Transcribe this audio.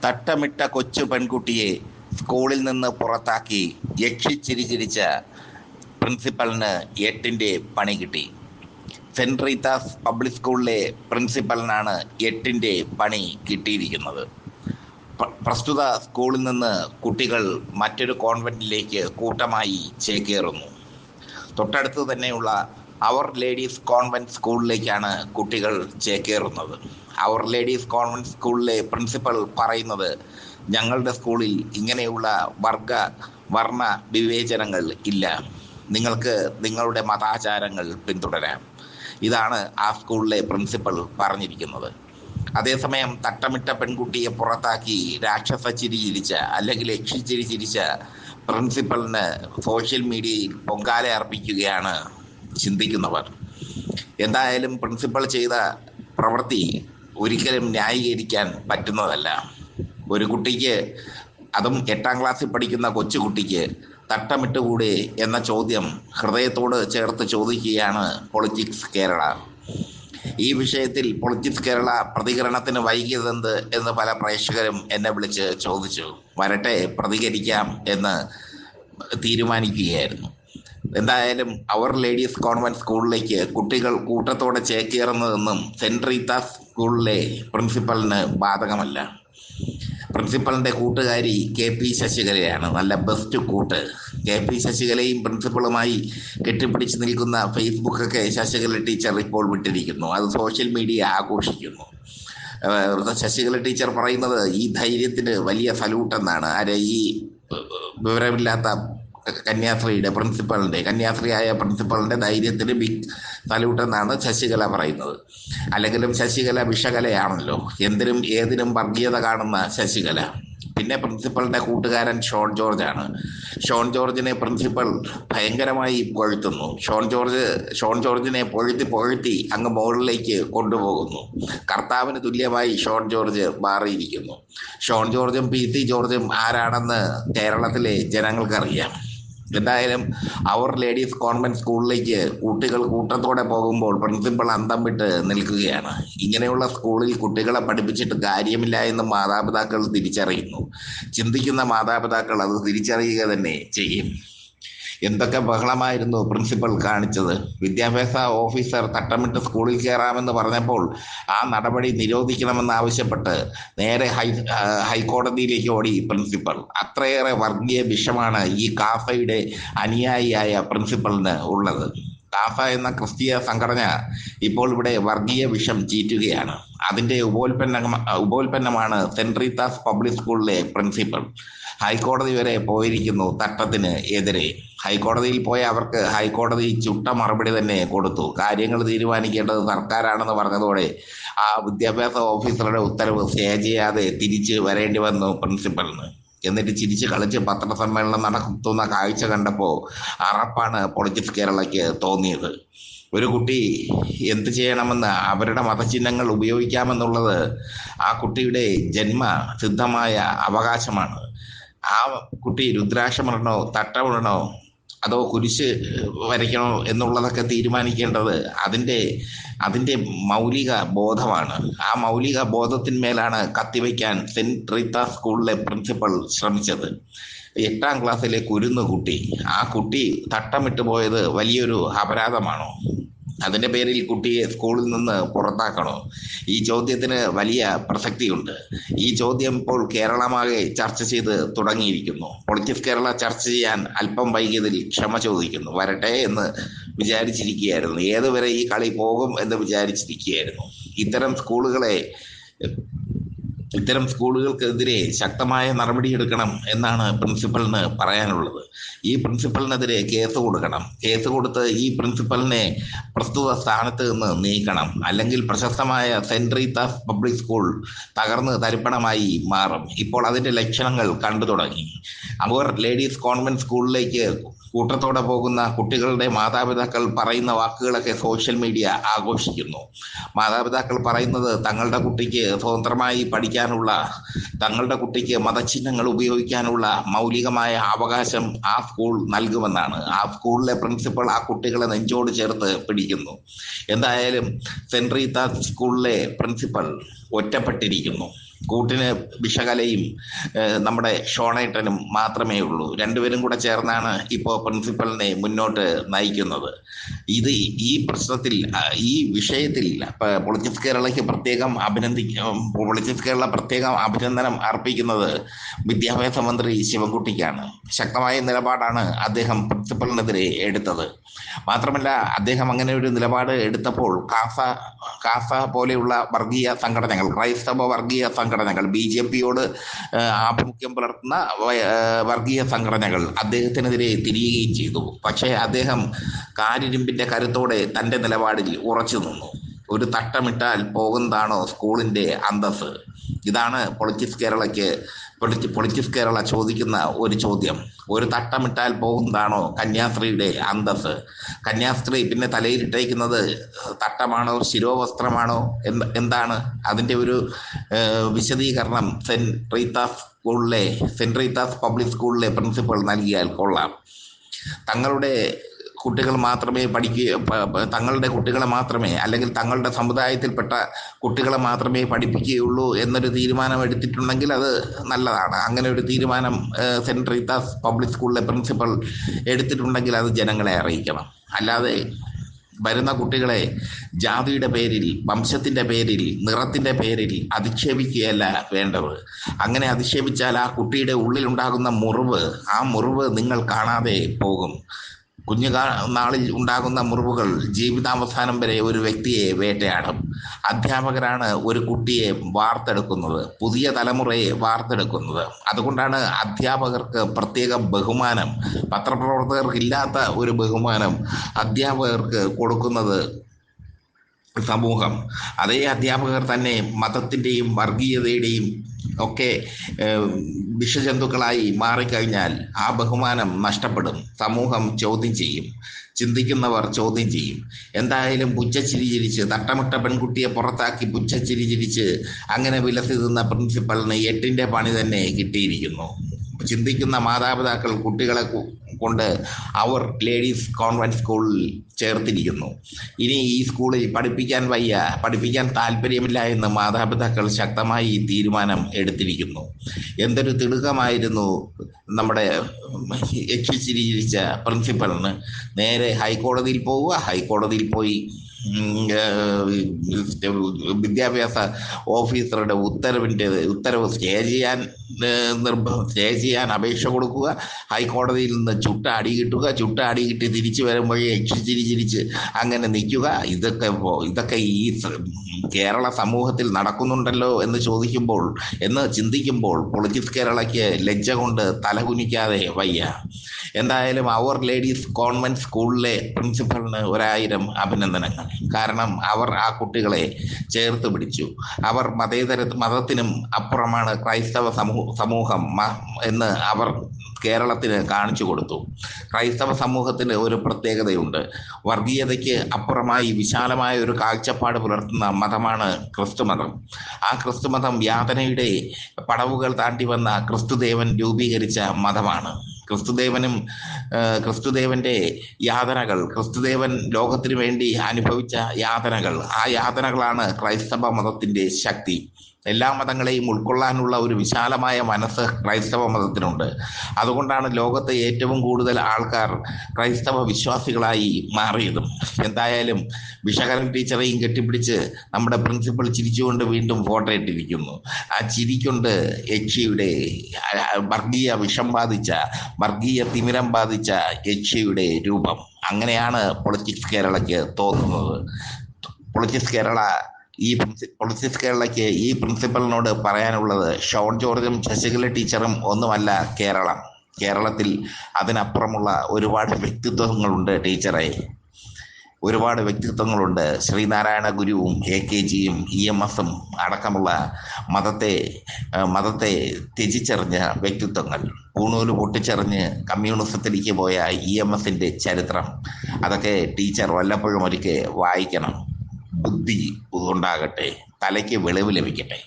തട്ടമിട്ട കൊച്ചു പെൺകുട്ടിയെ സ്കൂളിൽ നിന്ന് പുറത്താക്കി യക്ഷിച്ചിരിച്ചിരിച്ച പ്രിൻസിപ്പലിന് 8ന്റെ പണി കിട്ടി. സെന്റ് റീത്താസ് പബ്ലിക് സ്കൂളിലെ പ്രിൻസിപ്പലിനാണ് 8ന്റെ പണി കിട്ടിയിരിക്കുന്നത്. പ്രസ്തുത സ്കൂളിൽ നിന്ന് കുട്ടികൾ മറ്റൊരു കോൺവെന്റിലേക്ക് കൂട്ടമായി ചേക്കേറുന്നു. തൊട്ടടുത്ത് തന്നെയുള്ള അവർ ലേഡീസ് കോൺവെന്റ് സ്കൂളിലേക്കാണ് കുട്ടികൾ ചേക്കേറുന്നത്. അവർ ലേഡീസ് കോൺവെന്റ് സ്കൂളിലെ പ്രിൻസിപ്പൽ പറയുന്നത്, ഞങ്ങളുടെ സ്കൂളിൽ ഇങ്ങനെയുള്ള വർണ്ണ വിവേചനങ്ങൾ ഇല്ല, നിങ്ങൾക്ക് നിങ്ങളുടെ മതാചാരങ്ങൾ പിന്തുടരാം. ഇതാണ് ആ സ്കൂളിലെ പ്രിൻസിപ്പൽ പറഞ്ഞിരിക്കുന്നത്. അതേസമയം തട്ടമിട്ട പെൺകുട്ടിയെ പുറത്താക്കി രാക്ഷസച്ചിരി ചിരിച്ച അല്ലെങ്കിൽ യക്ഷിച്ചിരി ചിരിച്ച പ്രിൻസിപ്പലിന് സോഷ്യൽ മീഡിയയിൽ പൊങ്കാല അർപ്പിക്കുകയാണ് ചിന്തിക്കുന്നവർ. എന്തായാലും പ്രിൻസിപ്പൽ ചെയ്ത പ്രവൃത്തി ഒരിക്കലും ന്യായീകരിക്കാൻ പറ്റുന്നതല്ല. ഒരു കുട്ടിക്ക്, അതും 8ാം ക്ലാസ്സിൽ പഠിക്കുന്ന കൊച്ചുകുട്ടിക്ക് തട്ടമിട്ടുകൂടെ എന്ന ചോദ്യം ഹൃദയത്തോട് ചേർത്ത് ചോദിക്കുകയാണ് പൊളിറ്റിക്സ് കേരള. ഈ വിഷയത്തിൽ പൊളിറ്റിക്സ് കേരള പ്രതികരണത്തിന് വൈകിയതെന്ത് എന്ന് പല പ്രേക്ഷകരും എന്നെ വിളിച്ച് ചോദിച്ചു. വരട്ടെ, പ്രതികരിക്കാം എന്ന് തീരുമാനിക്കുകയായിരുന്നു. എന്തായാലും അവർ ലേഡീസ് കോൺവെന്റ് സ്കൂളിലേക്ക് കുട്ടികൾ കൂട്ടത്തോടെ ചേക്കേറുന്നതെന്നും സെന്റ് റീത്താസ് സ്കൂളിലെ പ്രിൻസിപ്പലിന് ബാധകമല്ല. പ്രിൻസിപ്പലിന്റെ കൂട്ടുകാരി KP ശശികലയാണ്, നല്ല ബെസ്റ്റ് കൂട്ട്. KP ശശികലയും പ്രിൻസിപ്പളുമായി കെട്ടിപ്പിടിച്ച് നിൽക്കുന്ന ഫേസ്ബുക്കൊക്കെ ശശികല ടീച്ചർ ഇപ്പോൾ വിട്ടിരിക്കുന്നു. അത് സോഷ്യൽ മീഡിയ ആഘോഷിക്കുന്നു. ശശികല ടീച്ചർ പറയുന്നത് ഈ ധൈര്യത്തിന് വലിയ സല്യൂട്ടെന്നാണ്. ഈ വിവരമില്ലാത്ത കന്യാസ്ത്രീയായ പ്രിൻസിപ്പളിന്റെ ധൈര്യത്തിന് ബിഗ് സല്യൂട്ട് എന്നാണ് ശശികല പറയുന്നത്. അല്ലെങ്കിലും ശശികല വിഷകലയാണല്ലോ, എന്തിനും ഏതിനും വർഗീയത കാണുന്ന ശശികല. പിന്നെ പ്രിൻസിപ്പളിന്റെ കൂട്ടുകാരൻ ഷോൺ ജോർജിനെ പ്രിൻസിപ്പൽ ഭയങ്കരമായി പൊഴുത്തുന്നു. ഷോൺ ജോർജിനെ പൊഴുത്തി അങ്ങ് മുകളിലേക്ക് കൊണ്ടുപോകുന്നു. കർത്താവിന് തുല്യമായി ഷോൺ ജോർജ് മാറിയിരിക്കുന്നു. ഷോൺ ജോർജും PC ജോർജും ആരാണെന്ന് കേരളത്തിലെ ജനങ്ങൾക്കറിയാം. എന്തായാലും അവർ ലേഡീസ് കോൺവെന്റ് സ്കൂളിലേക്ക് കുട്ടികൾ കൂട്ടത്തോടെ പോകുമ്പോൾ പ്രിൻസിപ്പൽ അന്തം വിട്ട് നിൽക്കുകയാണ്. ഇങ്ങനെയുള്ള സ്കൂളിൽ കുട്ടികളെ പഠിപ്പിച്ചിട്ട് കാര്യമില്ല എന്ന് മാതാപിതാക്കൾ തിരിച്ചറിയുന്നു. ചിന്തിക്കുന്ന മാതാപിതാക്കൾ അത് തിരിച്ചറിയുക തന്നെ ചെയ്യും. എന്തൊക്കെ ബഹളമായിരുന്നു പ്രിൻസിപ്പൽ കാണിച്ചത്. വിദ്യാഭ്യാസ ഓഫീസർ തട്ടമിട്ട് സ്കൂളിൽ കയറാമെന്ന് പറഞ്ഞപ്പോൾ ആ നടപടി നിരോധിക്കണമെന്നാവശ്യപ്പെട്ട് നേരെ ഹൈക്കോടതിയിലേക്ക് ഓടി പ്രിൻസിപ്പൽ. അത്രയേറെ വർഗീയ വിഷമാണ് ഈ കാഫയുടെ അനുയായിയായ പ്രിൻസിപ്പലിന് ഉള്ളത്. കാഫ എന്ന ക്രിസ്തീയ സംഘടന ഇപ്പോൾ ഇവിടെ വർഗീയ വിഷം ചീറ്റുകയാണ്. അതിന്റെ ഉപോൽപ്പന്നമാണ് സെന്റ് റീത്താസ് പബ്ലിക് സ്കൂളിലെ പ്രിൻസിപ്പൽ. ഹൈക്കോടതി വരെ പോയിരിക്കുന്നു തട്ടത്തിന് എതിരെ. ഹൈക്കോടതിയിൽ പോയ അവർക്ക് ഹൈക്കോടതി ചുട്ട മറുപടി തന്നെ കൊടുത്തു. കാര്യങ്ങൾ തീരുമാനിക്കേണ്ടത് സർക്കാരാണെന്ന് പറഞ്ഞതോടെ ആ വിദ്യാഭ്യാസ ഓഫീസറുടെ ഉത്തരവ് സ്റ്റേ ചെയ്യാതെ തിരിച്ച് വരേണ്ടി വന്നു പ്രിൻസിപ്പലിന്. എന്നിട്ട് ചിരിച്ച് കളിച്ച് പത്രസമ്മേളനം നടത്തുന്ന കാഴ്ച കണ്ടപ്പോൾ അറപ്പാണ് പൊളിറ്റിക്സ് കേരളയ്ക്ക് തോന്നിയത്. ഒരു കുട്ടി എന്ത് ചെയ്യണമെന്ന് അവരുടെ മതചിഹ്നങ്ങൾ ഉപയോഗിക്കാമെന്നുള്ളത് ആ കുട്ടിയുടെ ജന്മസിദ്ധമായ അവകാശമാണ്. ആ കുട്ടി രുദ്രാക്ഷമിടണോ, തട്ടമിടണോ, അതോ കുരിശ് വരയ്ക്കണോ എന്നുള്ളതൊക്കെ തീരുമാനിക്കേണ്ടത് അതിൻ്റെ മൗലിക ബോധമാണ്. ആ മൗലിക ബോധത്തിന്മേലാണ് കത്തിവയ്ക്കാൻ സെന്റ് റീത്താസ് സ്കൂളിലെ പ്രിൻസിപ്പൽ ശ്രമിച്ചത്. 8ാം ക്ലാസ്സിലെ കുരുന്നു കുട്ടി, ആ കുട്ടി തട്ടമിട്ട് പോയത് വലിയൊരു അപരാധമാണോ? അതിന്റെ പേരിൽ കുട്ടിയെ സ്കൂളിൽ നിന്ന് പുറത്താക്കണോ? ഈ ചോദ്യത്തിന് വലിയ പ്രസക്തിയുണ്ട്. ഈ ചോദ്യം ഇപ്പോൾ കേരളമാകെ ചർച്ച ചെയ്ത് തുടങ്ങിയിരിക്കുന്നു. പൊളിറ്റിക്സ് കേരള ചർച്ച ചെയ്യാൻ അല്പം വൈകിയതിൽ ക്ഷമ ചോദിക്കുന്നു. വരട്ടെ എന്ന് വിചാരിച്ചിരിക്കുകയായിരുന്നു. ഏതുവരെ ഈ കളി പോകും എന്ന് വിചാരിച്ചിരിക്കുകയായിരുന്നു. ഇത്തരം സ്കൂളുകൾക്കെതിരെ ശക്തമായ നടപടിയെടുക്കണം എന്നാണ് പ്രിൻസിപ്പലിന് പറയാനുള്ളത്. ഈ പ്രിൻസിപ്പലിനെതിരെ കേസ് കൊടുക്കണം. കേസ് കൊടുത്ത് ഈ പ്രിൻസിപ്പലിനെ പ്രസ്തുത സ്ഥാനത്ത് നിന്ന് നീക്കണം. അല്ലെങ്കിൽ പ്രശസ്തമായ സെന്റ് റീത്താസ് പബ്ലിക് സ്കൂൾ തകർന്ന് തരിപ്പണമായി മാറും. ഇപ്പോൾ അതിന്റെ ലക്ഷണങ്ങൾ കണ്ടു തുടങ്ങി. അവർ ലേഡീസ് കോൺവെന്റ് സ്കൂളിലേക്ക് കൂട്ടത്തോടെ പോകുന്ന കുട്ടികളുടെ മാതാപിതാക്കൾ പറയുന്ന വാക്കുകളൊക്കെ സോഷ്യൽ മീഡിയ ആഘോഷിക്കുന്നു. മാതാപിതാക്കൾ പറയുന്നത് തങ്ങളുടെ കുട്ടിക്ക് സ്വതന്ത്രമായി പഠിക്കാനുള്ള, തങ്ങളുടെ കുട്ടിക്ക് മതചിഹ്നങ്ങൾ ഉപയോഗിക്കാനുള്ള മൗലികമായ അവകാശം ആ സ്കൂൾ നൽകുമെന്നാണ്. ആ സ്കൂളിലെ പ്രിൻസിപ്പൽ ആ കുട്ടികളെ നെഞ്ചോട് ചേർത്ത് പിടിക്കുന്നു. എന്തായാലും സെന്റ് റീത്താസ് സ്കൂളിലെ പ്രിൻസിപ്പൽ ഒറ്റപ്പെട്ടിരിക്കുന്നു. കൂട്ടിന് വിഷകലയും നമ്മുടെ ഷോണേട്ടനും മാത്രമേ ഉള്ളൂ. രണ്ടുപേരും കൂടെ ചേർന്നാണ് ഇപ്പോൾ പ്രിൻസിപ്പലിനെ മുന്നോട്ട് നയിക്കുന്നത്. ഇത് ഈ പ്രശ്നത്തിൽ ഈ വിഷയത്തിൽ പൊളിറ്റിക്സ് കേരളയ്ക്ക് പൊളിറ്റിക്സ് കേരള പ്രത്യേകം അഭിനന്ദനം അർപ്പിക്കുന്നത് വിദ്യാഭ്യാസ മന്ത്രി ശിവൻകുട്ടിക്കാണ്. ശക്തമായ നിലപാടാണ് അദ്ദേഹം പ്രിൻസിപ്പലിനെതിരെ എടുത്തത്. മാത്രമല്ല, അദ്ദേഹം അങ്ങനെ ഒരു നിലപാട് എടുത്തപ്പോൾ കാസ പോലെയുള്ള വർഗീയ സംഘടനകൾ, ക്രൈസ്തവ വർഗീയ സംഘടനകൾ, BJP-യോട് ആഭിമുഖ്യം പുലർത്തുന്ന വർഗീയ സംഘടനകൾ അദ്ദേഹത്തിനെതിരെ തിരിയുകയും ചെയ്തു. പക്ഷേ അദ്ദേഹം കാരിരുമ്പിന്റെ കരുത്തോടെ തൻ്റെ നിലപാടിൽ ഉറച്ചു നിന്നു. ഒരു തട്ടമിട്ടാൽ പോകുന്നതാണോ സ്കൂളിന്റെ അന്തസ്? ഇതാണ് പൊളിറ്റിക്സ് കേരള ചോദിക്കുന്ന ഒരു ചോദ്യം. ഒരു തട്ടമിട്ടാൽ പോകുന്നതാണോ കന്യാസ്ത്രീയുടെ അന്തസ്? കന്യാസ്ത്രീ പിന്നെ തലയിലിട്ടേക്കുന്നത് തട്ടമാണോ ശിരോവസ്ത്രമാണോ എന്താണ്? അതിൻ്റെ ഒരു വിശദീകരണം സെന്റ് റീത്താസ് പബ്ലിക് സ്കൂളിലെ പ്രിൻസിപ്പൽ നൽകിയാൽ കൊള്ളാം. തങ്ങളുടെ കുട്ടികളെ മാത്രമേ അല്ലെങ്കിൽ തങ്ങളുടെ സമുദായത്തിൽപ്പെട്ട കുട്ടികളെ മാത്രമേ പഠിപ്പിക്കുകയുള്ളൂ എന്നൊരു തീരുമാനം എടുത്തിട്ടുണ്ടെങ്കിൽ അത് നല്ലതാണ്. അങ്ങനെ ഒരു തീരുമാനം സെന്റ് റീത്താസ് പബ്ലിക് സ്കൂളിലെ പ്രിൻസിപ്പൽ എടുത്തിട്ടുണ്ടെങ്കിൽ അത് ജനങ്ങളെ അറിയിക്കണം. അല്ലാതെ വരുന്ന കുട്ടികളെ ജാതിയുടെ പേരിൽ, വംശത്തിൻ്റെ പേരിൽ, നിറത്തിൻ്റെ പേരിൽ അധിക്ഷേപിക്കുകയല്ല വേണ്ടത്. അങ്ങനെ അധിക്ഷേപിച്ചാൽ ആ കുട്ടിയുടെ ഉള്ളിലുണ്ടാകുന്ന ആ മുറിവ് നിങ്ങൾ കാണാതെ പോകും. നാളിൽ ഉണ്ടാകുന്ന മുറിവുകൾ ജീവിതാവസാനം വരെ ഒരു വ്യക്തിയെ വേട്ടയാടും. അധ്യാപകരാണ് ഒരു കുട്ടിയെ വാർത്തെടുക്കുന്നത്, പുതിയ തലമുറയെ വാർത്തെടുക്കുന്നത്. അതുകൊണ്ടാണ് അധ്യാപകർക്ക് പ്രത്യേക ബഹുമാനം, പത്രപ്രവർത്തകർക്കില്ലാത്ത ഒരു ബഹുമാനം അധ്യാപകർക്ക് കൊടുക്കുന്നത് സമൂഹം. അതേ അധ്യാപകർ തന്നെ മതത്തിൻ്റെയും വർഗീയതയുടെയും ഒക്കെ വിഷജന്തുക്കളായി മാറിക്കഴിഞ്ഞാൽ ആ ബഹുമാനം നഷ്ടപ്പെടും. സമൂഹം ചോദ്യം ചെയ്യും, ചിന്തിക്കുന്നവർ ചോദ്യം ചെയ്യും. എന്തായാലും പുച്ഛച്ചിരി ചിരിച്ച് തട്ടമിട്ട പെൺകുട്ടിയെ പുറത്താക്കി പുച്ഛച്ചിരി ചിരിച്ച് അങ്ങനെ വിലസി നിന്ന പ്രിൻസിപ്പലിന് 8ന്റെ പണി തന്നെ കിട്ടിയിരിക്കുന്നു. ചിന്തിക്കുന്ന മാതാപിതാക്കൾ കുട്ടികളെ കൊണ്ട് അവർ ലേഡീസ് കോൺവെന്റ് സ്കൂളിൽ ചേർത്തിരിക്കുന്നു. ഇനി ഈ സ്കൂളിൽ പഠിപ്പിക്കാൻ താല്പര്യമില്ല എന്ന് മാതാപിതാക്കൾ ശക്തമായി തീരുമാനം എടുത്തിരിക്കുന്നു. എന്തൊരു തിടുക്കമായിരുന്നു നമ്മുടെ ചിരിച്ച പ്രിൻസിപ്പലിന്. നേരെ ഹൈക്കോടതിയിൽ ഹൈക്കോടതിയിൽ പോയി വിദ്യാഭ്യാസ ഓഫീസറുടെ ഉത്തരവ് സ്റ്റേ ചെയ്യാൻ അപേക്ഷ കൊടുക്കുക, ഹൈക്കോടതിയിൽ നിന്ന് ചുട്ട അടി കിട്ടി തിരിച്ചു വരുമ്പോഴേ ചിരിച്ച് അങ്ങനെ നിൽക്കുക. ഇതൊക്കെ ഈ കേരള സമൂഹത്തിൽ നടക്കുന്നുണ്ടല്ലോ എന്ന് ചിന്തിക്കുമ്പോൾ പൊളിറ്റിക്സ് കേരളയ്ക്ക് ലജ്ജ കൊണ്ട് തലകുനിക്കാതെ വയ്യ. എന്തായാലും അവർ ലേഡീസ് കോൺവെന്റ് സ്കൂളിലെ പ്രിൻസിപ്പലിന് 1000 അഭിനന്ദനങ്ങൾ. കാരണം അവർ ആ കുട്ടികളെ ചേർത്ത് പിടിച്ചു. അവർ മതത്തിനും അപ്പുറമാണ് ക്രൈസ്തവ സമൂഹം എന്ന് അവർ കേരളത്തിന് കാണിച്ചു കൊടുത്തു. ക്രൈസ്തവ സമൂഹത്തിന് ഒരു പ്രത്യേകതയുണ്ട്. വർഗീയതയ്ക്ക് അപ്പുറമായി വിശാലമായ ഒരു കാഴ്ചപ്പാട് പുലർത്തുന്ന മതമാണ് ക്രിസ്തുമതം. ആ ക്രിസ്തുമതം യാതനയുടെ പടവുകൾ താണ്ടി വന്ന ക്രിസ്തുദേവൻ രൂപീകരിച്ച മതമാണ്. ക്രിസ്തുദേവന്റെ യാതനകൾ, ക്രിസ്തുദേവൻ ലോകത്തിന് വേണ്ടി അനുഭവിച്ച യാതനകൾ, ആ യാതനകളാണ് ക്രൈസ്തവ മതത്തിന്റെ ശക്തി. എല്ലാ മതങ്ങളെയും ഉൾക്കൊള്ളാനുള്ള ഒരു വിശാലമായ മനസ്സ് ക്രൈസ്തവ മതത്തിനുണ്ട്. അതുകൊണ്ടാണ് ലോകത്തെ ഏറ്റവും കൂടുതൽ ആൾക്കാർ ക്രൈസ്തവ വിശ്വാസികളായി മാറിയതും. എന്തായാലും വിശകലൻ ടീച്ചറെയും കെട്ടിപ്പിടിച്ച് നമ്മുടെ പ്രിൻസിപ്പൽ ചിരിച്ചുകൊണ്ട് വീണ്ടും ഫോട്ടോ ഇട്ടിരിക്കുന്നു. ആ ചിരിക്കൊണ്ട് യക്ഷിയുടെ വർഗീയ വിഷം ബാധിച്ച, വർഗീയ തിമിരം ബാധിച്ച യക്ഷിയുടെ രൂപം. അങ്ങനെയാണ് പൊളിറ്റിക്സ് കേരളയ്ക്ക് തോന്നുന്നത്. പൊളിറ്റിക്സ് കേരളയ്ക്ക് ഈ പ്രിൻസിപ്പലിനോട് പറയാനുള്ളത്, ഷോൺ ജോർജും ശശികല ടീച്ചറും ഒന്നുമല്ല കേരളത്തിൽ അതിനപ്പുറമുള്ള ഒരുപാട് വ്യക്തിത്വങ്ങളുണ്ട് ടീച്ചറെ. ഒരുപാട് വ്യക്തിത്വങ്ങളുണ്ട്. ശ്രീനാരായണ ഗുരുവും AKGയും EMSും അടക്കമുള്ള മതത്തെ ത്യജിച്ചെറിഞ്ഞ വ്യക്തിത്വങ്ങൾ. പൂണൂല് പൊട്ടിച്ചെറിഞ്ഞ് കമ്മ്യൂണിസത്തിലേക്ക് പോയ EMSന്റെ ചരിത്രം, അതൊക്കെ ടീച്ചർ വല്ലപ്പോഴും ഒരിക്കൽ വായിക്കണം. ബുദ്ധി ഉണ്ടാകട്ടെ, തലയ്ക്ക് വെളിവ് ലഭിക്കട്ടെ.